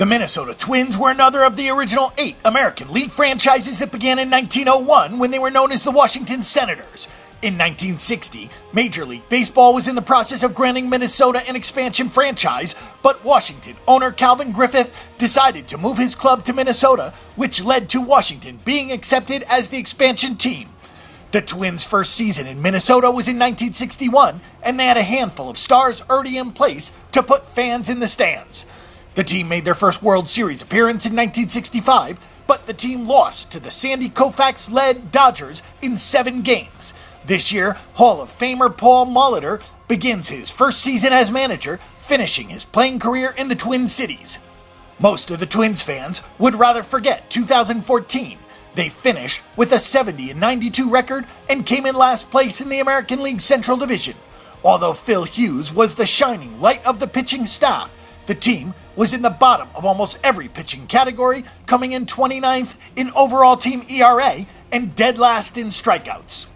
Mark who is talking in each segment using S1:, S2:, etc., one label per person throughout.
S1: The Minnesota Twins were another of the original 8 American League franchises that began in 1901 when they were known as the Washington Senators. In 1960, Major League Baseball was in the process of granting Minnesota an expansion franchise, but Washington owner Calvin Griffith decided to move his club to Minnesota, which led to Washington being accepted as the expansion team. The Twins' first season in Minnesota was in 1961, and they had a handful of stars already in place to put fans in the stands. The team made their first World Series appearance in 1965, but the team lost to the Sandy Koufax-led Dodgers in 7 games. This year, Hall of Famer Paul Molitor begins his first season as manager, finishing his playing career in the Twin Cities. Most of the Twins fans would rather forget 2014. They finished with a 70-92 record and came in last place in the American League Central Division. Although Phil Hughes was the shining light of the pitching staff, the team was in the bottom of almost every pitching category, coming in 29th in overall team ERA and dead last in strikeouts.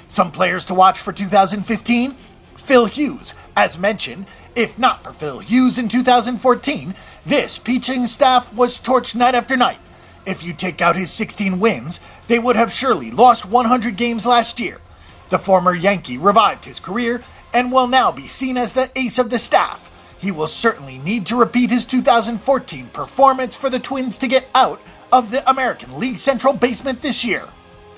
S1: Some players to watch for 2015, Phil Hughes. As mentioned, if not for Phil Hughes in 2014, this pitching staff was torched night after night. If you take out his 16 wins, they would have surely lost 100 games last year. The former Yankee revived his career and will now be seen as the ace of the staff. He will certainly need to repeat his 2014 performance for the Twins to get out of the American League Central basement this year.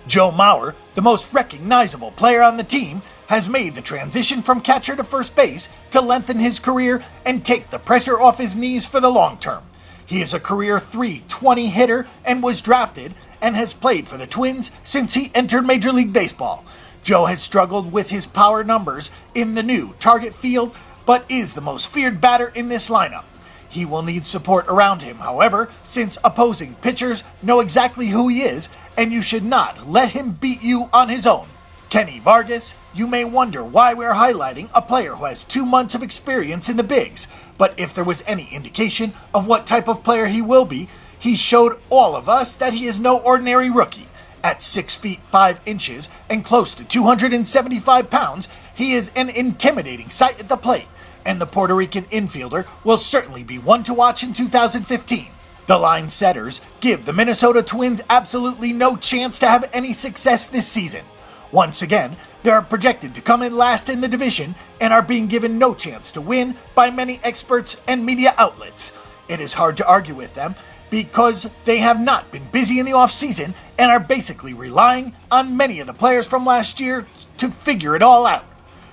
S1: Joe Mauer, the most recognizable player on the team, has made the transition from catcher to first base to lengthen his career and take the pressure off his knees for the long term. He is a career .320 hitter and was drafted and has played for the Twins since he entered Major League Baseball. Joe has struggled with his power numbers in the new Target Field, but is the most feared batter in this lineup. He will need support around him, however, since opposing pitchers know exactly who he is, and you should not let him beat you on his own. Kenny Vargas, you may wonder why we're highlighting a player who has 2 months of experience in the bigs, but if there was any indication of what type of player he will be, he showed all of us that he is no ordinary rookie. At 6 feet 5 inches and close to 275 pounds, he is an intimidating sight at the plate, and the Puerto Rican infielder will certainly be one to watch in 2015. The line setters give the Minnesota Twins absolutely no chance to have any success this season. Once again, they are projected to come in last in the division and are being given no chance to win by many experts and media outlets. It is hard to argue with them because they have not been busy in the offseason and are basically relying on many of the players from last year to figure it all out.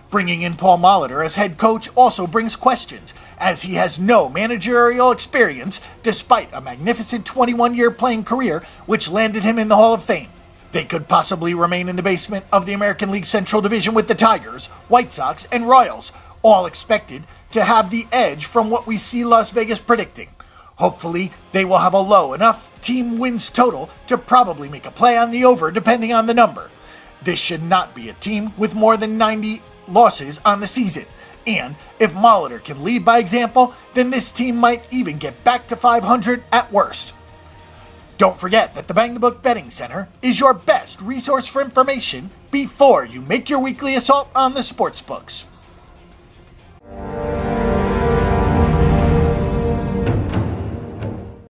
S1: Bringing in Paul Molitor as head coach also brings questions, as he has no managerial experience despite a magnificent 21-year playing career which landed him in the Hall of Fame. They could possibly remain in the basement of the American League Central Division with the Tigers, White Sox, and Royals, all expected to have the edge from what we see Las Vegas predicting. Hopefully, they will have a low enough team wins total to probably make a play on the over depending on the number. This should not be a team with more than 90 losses on the season, and if Molitor can lead by example, then this team might even get back to 500 at worst. Don't forget that the Bang the Book Betting Center is your best resource for information before you make your weekly assault on the sportsbooks.